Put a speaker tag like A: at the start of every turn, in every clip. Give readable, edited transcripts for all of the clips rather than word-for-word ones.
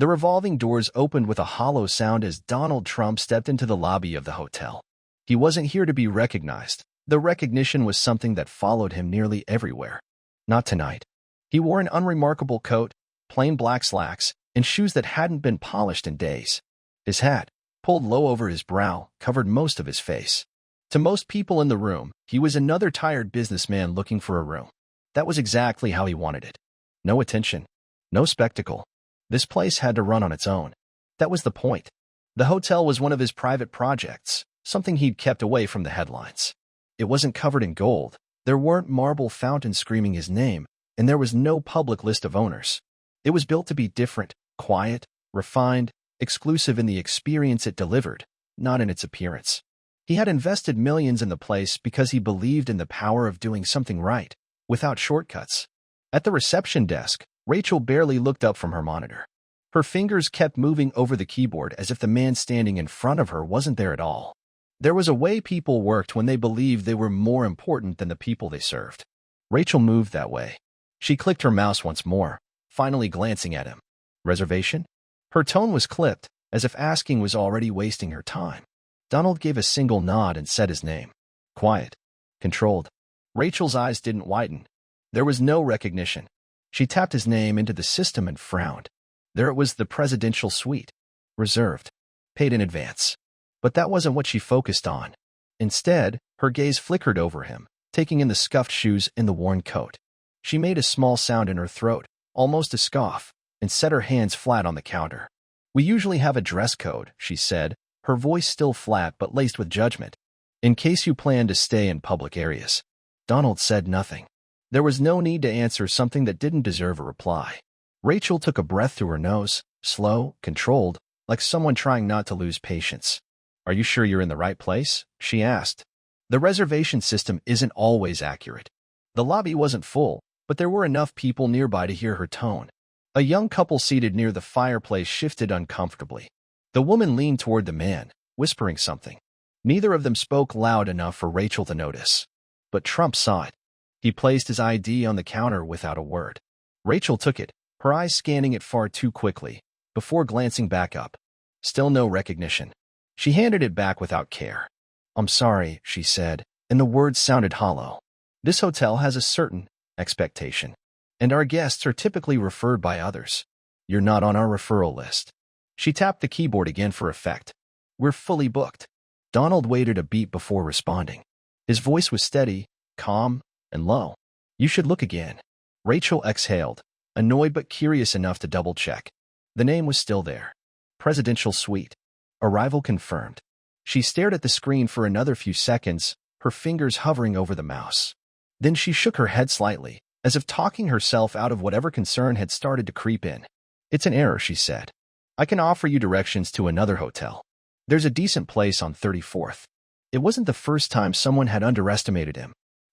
A: The revolving doors opened with a hollow sound as Donald Trump stepped into the lobby of the hotel. He wasn't here to be recognized. The recognition was something that followed him nearly everywhere. Not tonight. He wore an unremarkable coat, plain black slacks, and shoes that hadn't been polished in days. His hat, pulled low over his brow, covered most of his face. To most people in the room, he was another tired businessman looking for a room. That was exactly how he wanted it. No attention. No spectacle. This place had to run on its own. That was the point. The hotel was one of his private projects, something he'd kept away from the headlines. It wasn't covered in gold, there weren't marble fountains screaming his name, and there was no public list of owners. It was built to be different, quiet, refined, exclusive in the experience it delivered, not in its appearance. He had invested millions in the place because he believed in the power of doing something right, without shortcuts. At the reception desk, Rachel barely looked up from her monitor. Her fingers kept moving over the keyboard as if the man standing in front of her wasn't there at all. There was a way people worked when they believed they were more important than the people they served. Rachel moved that way. She clicked her mouse once more, finally glancing at him. Reservation? Her tone was clipped, as if asking was already wasting her time. Donald gave a single nod and said his name. Quiet. Controlled. Rachel's eyes didn't widen. There was no recognition. She tapped his name into the system and frowned. There it was, the presidential suite. Reserved. Paid in advance. But that wasn't what she focused on. Instead, her gaze flickered over him, taking in the scuffed shoes and the worn coat. She made a small sound in her throat, almost a scoff, and set her hands flat on the counter. We usually have a dress code, she said, her voice still flat but laced with judgment. In case you plan to stay in public areas. Donald said nothing. There was no need to answer something that didn't deserve a reply. Rachel took a breath through her nose, slow, controlled, like someone trying not to lose patience. Are you sure you're in the right place? She asked. The reservation system isn't always accurate. The lobby wasn't full, but there were enough people nearby to hear her tone. A young couple seated near the fireplace shifted uncomfortably. The woman leaned toward the man, whispering something. Neither of them spoke loud enough for Rachel to notice. But Trump saw it. He placed his ID on the counter without a word. Rachel took it, her eyes scanning it far too quickly, before glancing back up. Still no recognition. She handed it back without care. I'm sorry, she said, and the words sounded hollow. This hotel has a certain expectation, and our guests are typically referred by others. You're not on our referral list. She tapped the keyboard again for effect. We're fully booked. Donald waited a beat before responding. His voice was steady, calm, and low. You should look again. Rachel exhaled, annoyed but curious enough to double-check. The name was still there. Presidential Suite. Arrival confirmed. She stared at the screen for another few seconds, her fingers hovering over the mouse. Then she shook her head slightly, as if talking herself out of whatever concern had started to creep in. It's an error, she said. I can offer you directions to another hotel. There's a decent place on 34th. It wasn't the first time someone had underestimated him.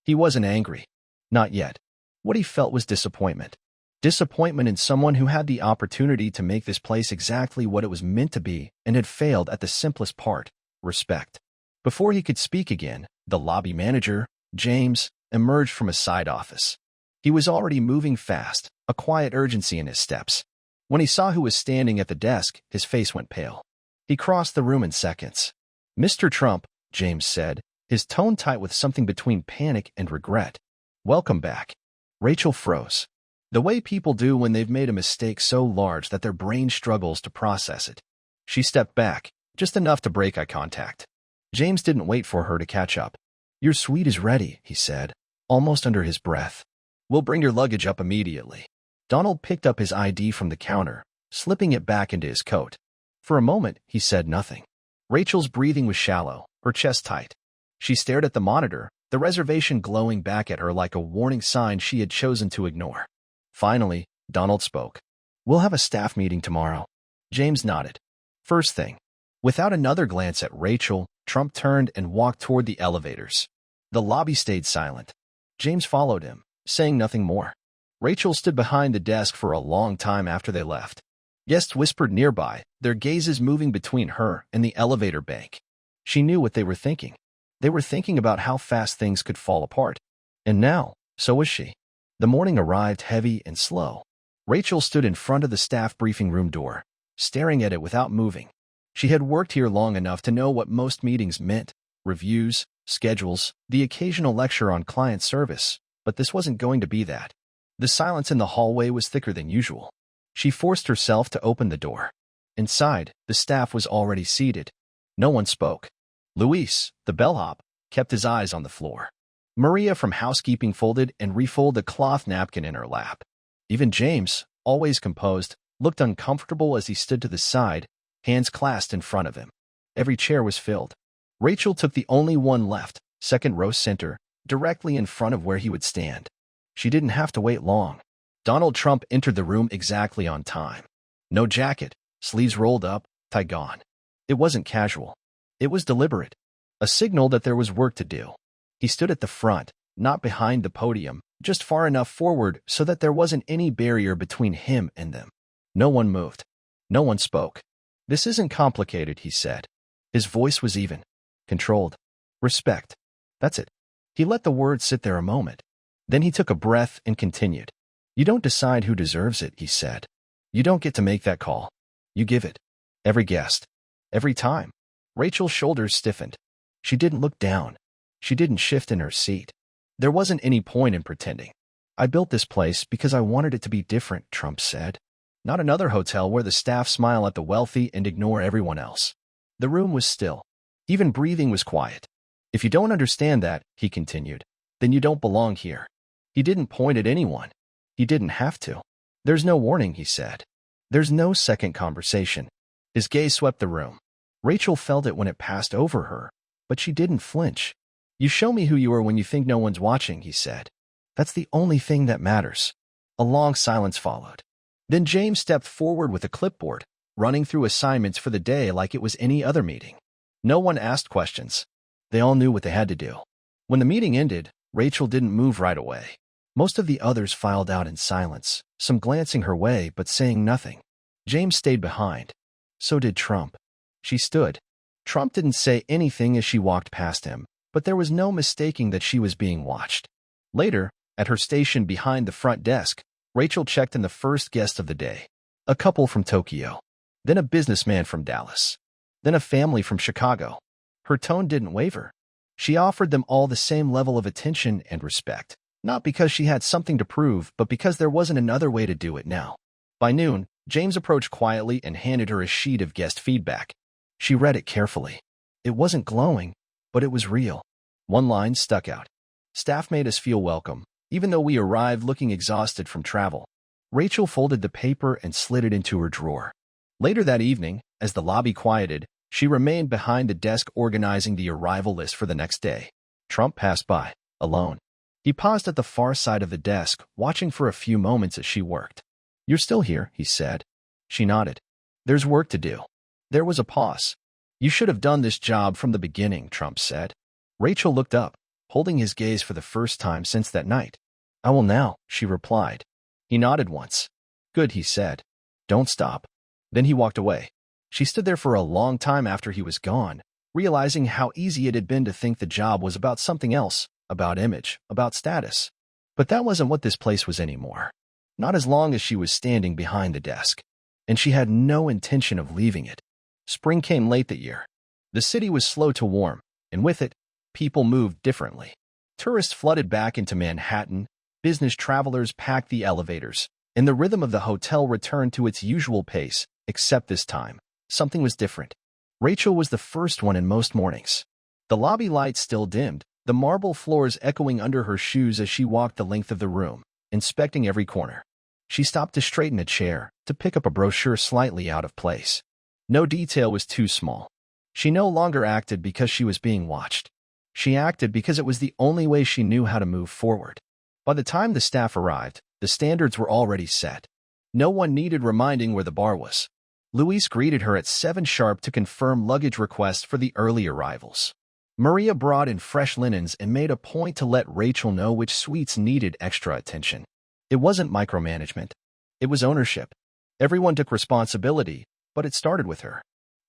A: He wasn't angry. Not yet. What he felt was disappointment. Disappointment in someone who had the opportunity to make this place exactly what it was meant to be and had failed at the simplest part, respect. Before he could speak again, the lobby manager, James, emerged from a side office. He was already moving fast, a quiet urgency in his steps. When he saw who was standing at the desk, his face went pale. He crossed the room in seconds. Mr. Trump, James said, his tone tight with something between panic and regret. Welcome back. Rachel froze. The way people do when they've made a mistake so large that their brain struggles to process it. She stepped back, just enough to break eye contact. James didn't wait for her to catch up. Your suite is ready, he said, almost under his breath. We'll bring your luggage up immediately. Donald picked up his ID from the counter, slipping it back into his coat. For a moment, he said nothing. Rachel's breathing was shallow, her chest tight. She stared at the monitor, the reservation glowing back at her like a warning sign she had chosen to ignore. Finally, Donald spoke. We'll have a staff meeting tomorrow. James nodded. First thing. Without another glance at Rachel, Trump turned and walked toward the elevators. The lobby stayed silent. James followed him, saying nothing more. Rachel stood behind the desk for a long time after they left. Guests whispered nearby, their gazes moving between her and the elevator bank. She knew what they were thinking. They were thinking about how fast things could fall apart. And now, so was she. The morning arrived heavy and slow. Rachel stood in front of the staff briefing room door. staring at it without moving. She had worked here long enough to know what most meetings meant: reviews, schedules, the occasional lecture on client service, but this wasn't going to be that. The silence in the hallway was thicker than usual. She forced herself to open the door. Inside, the staff was already seated. No one spoke. Luis, the bellhop, kept his eyes on the floor. Maria from housekeeping folded and refolded a cloth napkin in her lap. Even James, always composed, looked uncomfortable as he stood to the side, hands clasped in front of him. Every chair was filled. Rachel took the only one left, second row center, directly in front of where he would stand. She didn't have to wait long. Donald Trump entered the room exactly on time. No jacket, sleeves rolled up, tie gone. It wasn't casual. It was deliberate. A signal that there was work to do. He stood at the front, not behind the podium, just far enough forward so that there wasn't any barrier between him and them. No one moved. No one spoke. "This isn't complicated," he said. His voice was even, controlled. "Respect. That's it." He let the words sit there a moment. Then he took a breath and continued. "You don't decide who deserves it," he said. "You don't get to make that call. You give it. Every guest. Every time." Rachel's shoulders stiffened. She didn't look down. She didn't shift in her seat. There wasn't any point in pretending. "I built this place because I wanted it to be different," Trump said. "Not another hotel where the staff smile at the wealthy and ignore everyone else." The room was still. Even breathing was quiet. "If you don't understand that," he continued, "then you don't belong here." He didn't point at anyone. He didn't have to. "There's no warning," he said. "There's no second conversation." His gaze swept the room. Rachel felt it when it passed over her, but she didn't flinch. "You show me who you are when you think no one's watching," he said. "That's the only thing that matters." A long silence followed. Then James stepped forward with a clipboard, running through assignments for the day like it was any other meeting. No one asked questions. They all knew what they had to do. When the meeting ended, Rachel didn't move right away. Most of the others filed out in silence, some glancing her way but saying nothing. James stayed behind. So did Trump. She stood. Trump didn't say anything as she walked past him, but there was no mistaking that she was being watched. Later, at her station behind the front desk, Rachel checked in the first guest of the day. A couple from Tokyo. Then a businessman from Dallas. Then a family from Chicago. Her tone didn't waver. She offered them all the same level of attention and respect, not because she had something to prove, but because there wasn't another way to do it now. By noon, James approached quietly and handed her a sheet of guest feedback. She read it carefully. It wasn't glowing, but it was real. One line stuck out. "Staff made us feel welcome, even though we arrived looking exhausted from travel." Rachel folded the paper and slid it into her drawer. Later that evening, as the lobby quieted, she remained behind the desk organizing the arrival list for the next day. Trump passed by, alone. He paused at the far side of the desk, watching for a few moments as she worked. "You're still here," he said. She nodded. "There's work to do." There was a pause. "You should have done this job from the beginning," Trump said. Rachel looked up, holding his gaze for the first time since that night. "I will now," she replied. He nodded once. "Good," he said. "Don't stop." Then he walked away. She stood there for a long time after he was gone, realizing how easy it had been to think the job was about something else, about image, about status. But that wasn't what this place was anymore. Not as long as she was standing behind the desk. And she had no intention of leaving it. Spring came late that year. The city was slow to warm, and with it, people moved differently. Tourists flooded back into Manhattan, business travelers packed the elevators, and the rhythm of the hotel returned to its usual pace, except this time. Something was different. Rachel was the first one in most mornings. The lobby lights still dimmed, the marble floors echoing under her shoes as she walked the length of the room, inspecting every corner. She stopped to straighten a chair, to pick up a brochure slightly out of place. No detail was too small. She no longer acted because she was being watched. She acted because it was the only way she knew how to move forward. By the time the staff arrived, the standards were already set. No one needed reminding where the bar was. Luis greeted her at 7 sharp to confirm luggage requests for the early arrivals. Maria brought in fresh linens and made a point to let Rachel know which suites needed extra attention. It wasn't micromanagement. It was ownership. Everyone took responsibility, but it started with her.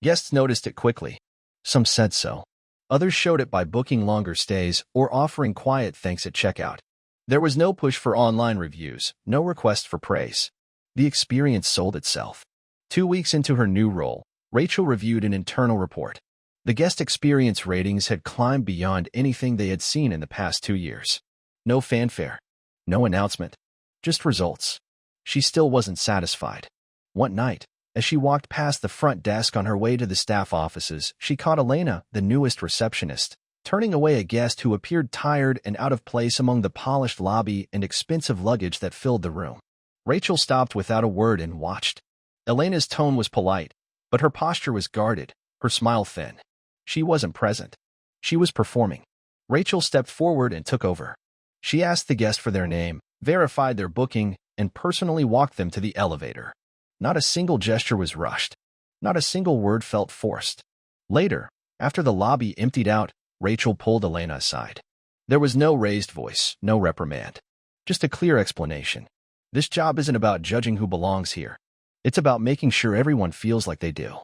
A: Guests noticed it quickly. Some said so. Others showed it by booking longer stays or offering quiet thanks at checkout. There was no push for online reviews, no request for praise. The experience sold itself. 2 weeks into her new role, Rachel reviewed an internal report. The guest experience ratings had climbed beyond anything they had seen in the past 2 years. No fanfare, no announcement, just results. She still wasn't satisfied. One night, as she walked past the front desk on her way to the staff offices, she caught Elena, the newest receptionist, turning away a guest who appeared tired and out of place among the polished lobby and expensive luggage that filled the room. Rachel stopped without a word and watched. Elena's tone was polite, but her posture was guarded, her smile thin. She wasn't present. She was performing. Rachel stepped forward and took over. She asked the guest for their name, verified their booking, and personally walked them to the elevator. Not a single gesture was rushed. Not a single word felt forced. Later, after the lobby emptied out, Rachel pulled Elena aside. There was no raised voice, no reprimand. Just a clear explanation. This job isn't about judging who belongs here. It's about making sure everyone feels like they do.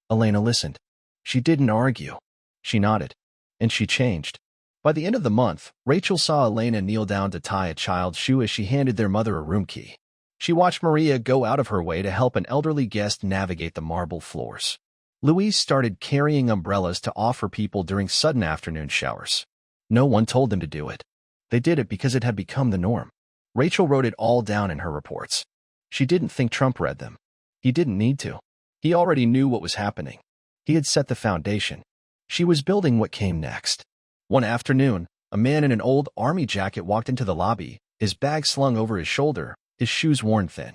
A: Elena listened. She didn't argue. She nodded. And she changed. By the end of the month, Rachel saw Elena kneel down to tie a child's shoe as she handed their mother a room key. She watched Maria go out of her way to help an elderly guest navigate the marble floors. Louise started carrying umbrellas to offer people during sudden afternoon showers. No one told them to do it. They did it because it had become the norm. Rachel wrote it all down in her reports. She didn't think Trump read them. He didn't need to. He already knew what was happening. He had set the foundation. She was building what came next. One afternoon, a man in an old army jacket walked into the lobby, his bag slung over his shoulder, his shoes worn thin.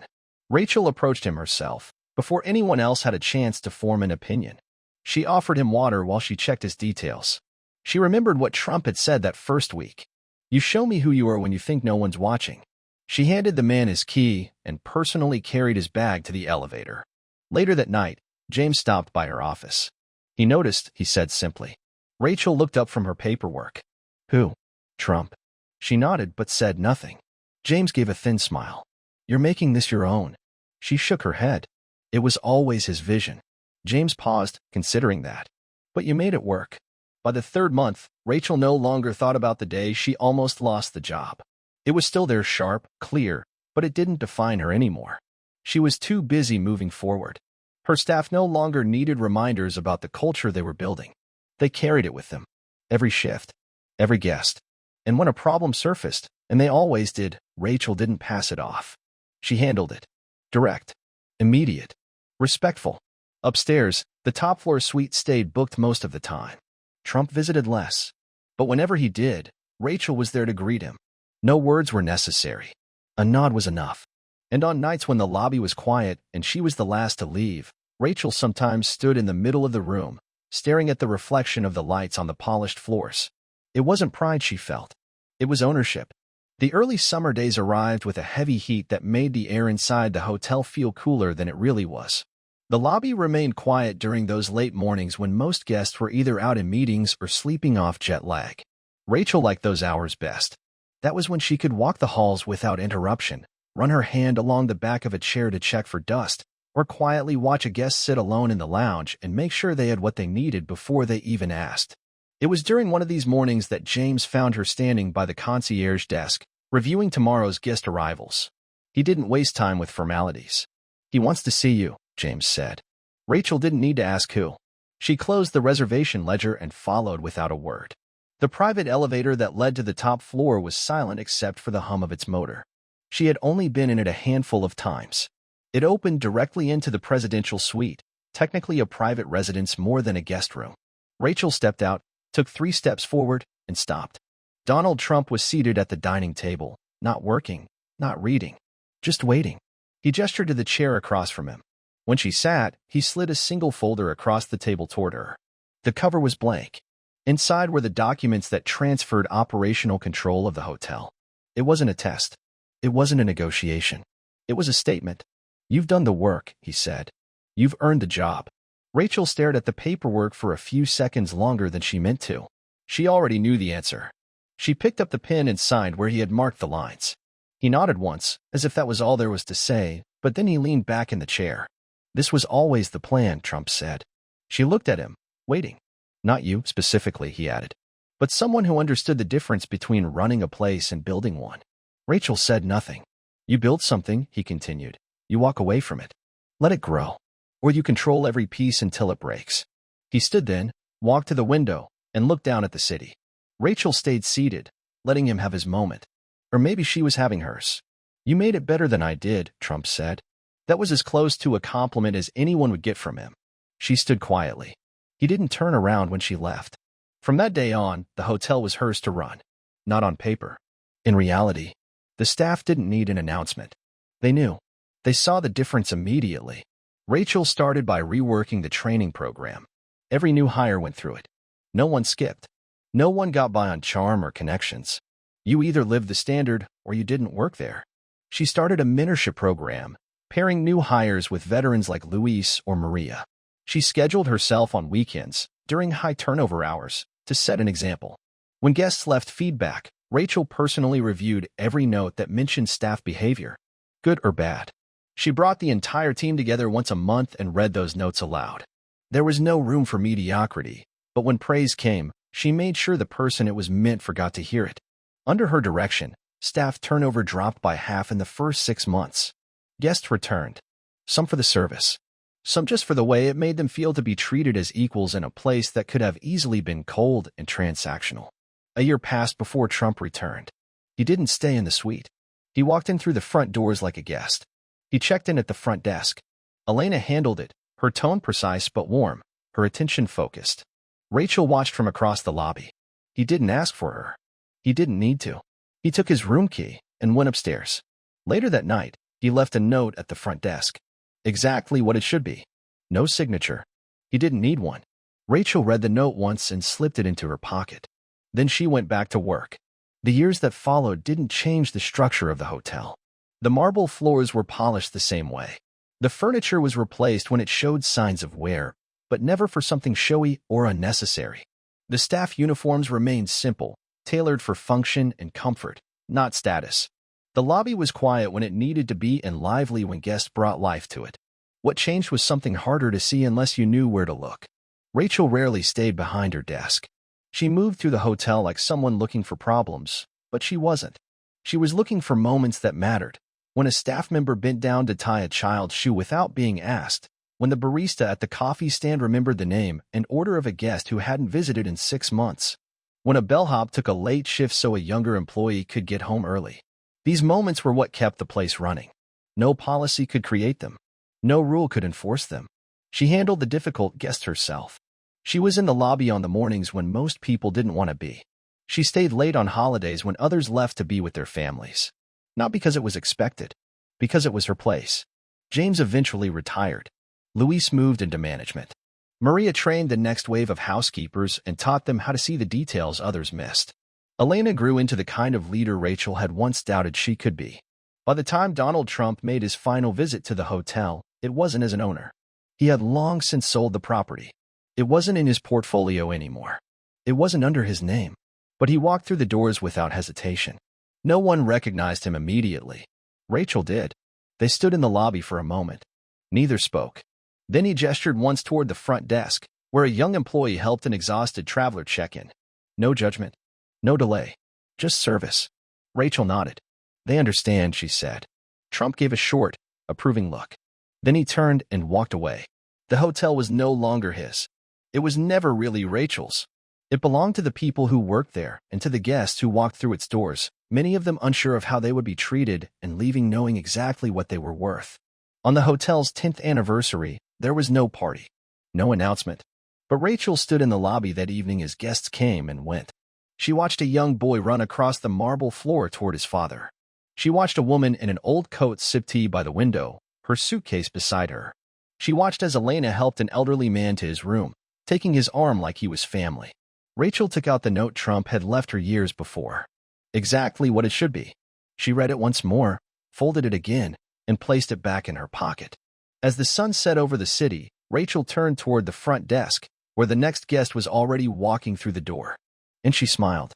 A: Rachel approached him herself, before anyone else had a chance to form an opinion. She offered him water while she checked his details. She remembered what Trump had said that first week. "You show me who you are when you think no one's watching." She handed the man his key and personally carried his bag to the elevator. Later that night, James stopped by her office. "He noticed," he said simply. Rachel looked up from her paperwork. "Who?" "Trump." She nodded but said nothing. James gave a thin smile. "You're making this your own." She shook her head. It was always his vision. James paused, considering that. "But you made it work." By the third month, Rachel no longer thought about the day she almost lost the job. It was still there, sharp, clear, but it didn't define her anymore. She was too busy moving forward. Her staff no longer needed reminders about the culture they were building. They carried it with them. Every shift, every guest. And when a problem surfaced, and they always did, Rachel didn't pass it off. She handled it. Direct. Immediate. Respectful. Upstairs, the top-floor suite stayed booked most of the time. Trump visited less. But whenever he did, Rachel was there to greet him. No words were necessary. A nod was enough. And on nights when the lobby was quiet and she was the last to leave, Rachel sometimes stood in the middle of the room, staring at the reflection of the lights on the polished floors. It wasn't pride she felt. It was ownership. The early summer days arrived with a heavy heat that made the air inside the hotel feel cooler than it really was. The lobby remained quiet during those late mornings when most guests were either out in meetings or sleeping off jet lag. Rachel liked those hours best. That was when she could walk the halls without interruption, run her hand along the back of a chair to check for dust, or quietly watch a guest sit alone in the lounge and make sure they had what they needed before they even asked. It was during one of these mornings that James found her standing by the concierge desk, reviewing tomorrow's guest arrivals. He didn't waste time with formalities. "He wants to see you," James said. Rachel didn't need to ask who. She closed the reservation ledger and followed without a word. The private elevator that led to the top floor was silent except for the hum of its motor. She had only been in it a handful of times. It opened directly into the presidential suite, technically a private residence more than a guest room. Rachel stepped out, took 3 steps forward, and stopped. Donald Trump was seated at the dining table, not working, not reading, just waiting. He gestured to the chair across from him. When she sat, he slid a single folder across the table toward her. The cover was blank. Inside were the documents that transferred operational control of the hotel. It wasn't a test. It wasn't a negotiation. It was a statement. "You've done the work," he said. "You've earned the job." Rachel stared at the paperwork for a few seconds longer than she meant to. She already knew the answer. She picked up the pen and signed where he had marked the lines. He nodded once, as if that was all there was to say, but then he leaned back in the chair. "This was always the plan," Trump said. She looked at him, waiting. "Not you, specifically," he added, "but someone who understood the difference between running a place and building one." Rachel said nothing. "You build something," he continued. "You walk away from it. Let it grow. or you control every piece until it breaks. He stood then, walked to the window, and looked down at the city. Rachel stayed seated, letting him have his moment. Or maybe she was having hers. You made it better than I did, Trump said. That was as close to a compliment as anyone would get from him. She stood quietly. He didn't turn around when she left. From that day on, the hotel was hers to run. Not on paper. In reality, the staff didn't need an announcement. They knew. They saw the difference immediately. Rachel started by reworking the training program. Every new hire went through it. No one skipped. No one got by on charm or connections. You either lived the standard or you didn't work there. She started a mentorship program, pairing new hires with veterans like Luis or Maria. She scheduled herself on weekends, during high turnover hours, to set an example. When guests left feedback, Rachel personally reviewed every note that mentioned staff behavior, good or bad. She brought the entire team together once a month and read those notes aloud. There was no room for mediocrity, but when praise came, she made sure the person it was meant for got to hear it. Under her direction, staff turnover dropped by half in the first 6 months. Guests returned, some for the service, some just for the way it made them feel to be treated as equals in a place that could have easily been cold and transactional. A year passed before Trump returned. He didn't stay in the suite. He walked in through the front doors like a guest. He checked in at the front desk. Elena handled it, her tone precise but warm, her attention focused. Rachel watched from across the lobby. He didn't ask for her. He didn't need to. He took his room key and went upstairs. Later that night, he left a note at the front desk. Exactly what it should be. No signature. He didn't need one. Rachel read the note once and slipped it into her pocket. Then she went back to work. The years that followed didn't change the structure of the hotel. The marble floors were polished the same way. The furniture was replaced when it showed signs of wear, but never for something showy or unnecessary. The staff uniforms remained simple, tailored for function and comfort, not status. The lobby was quiet when it needed to be and lively when guests brought life to it. What changed was something harder to see unless you knew where to look. Rachel rarely stayed behind her desk. She moved through the hotel like someone looking for problems, but she wasn't. She was looking for moments that mattered. When a staff member bent down to tie a child's shoe without being asked, when the barista at the coffee stand remembered the name and order of a guest who hadn't visited in 6 months, when a bellhop took a late shift so a younger employee could get home early. These moments were what kept the place running. No policy could create them. No rule could enforce them. She handled the difficult guests herself. She was in the lobby on the mornings when most people didn't want to be. She stayed late on holidays when others left to be with their families. Not because it was expected, because it was her place. James eventually retired. Luis moved into management. Maria trained the next wave of housekeepers and taught them how to see the details others missed. Elena grew into the kind of leader Rachel had once doubted she could be. By the time Donald Trump made his final visit to the hotel, it wasn't as an owner. He had long since sold the property. It wasn't in his portfolio anymore. It wasn't under his name. But he walked through the doors without hesitation. No one recognized him immediately. Rachel did. They stood in the lobby for a moment. Neither spoke. Then he gestured once toward the front desk, where a young employee helped an exhausted traveler check in. No judgment. No delay. Just service. Rachel nodded. They understand, she said. Trump gave a short, approving look. Then he turned and walked away. The hotel was no longer his. It was never really Rachel's. It belonged to the people who worked there and to the guests who walked through its doors, many of them unsure of how they would be treated and leaving knowing exactly what they were worth. On the hotel's 10th anniversary, there was no party, no announcement. But Rachel stood in the lobby that evening as guests came and went. She watched a young boy run across the marble floor toward his father. She watched a woman in an old coat sip tea by the window, her suitcase beside her. She watched as Elena helped an elderly man to his room, taking his arm like he was family. Rachel took out the note Trump had left her years before. Exactly what it should be. She read it once more, folded it again, and placed it back in her pocket. As the sun set over the city, Rachel turned toward the front desk, where the next guest was already walking through the door. And she smiled.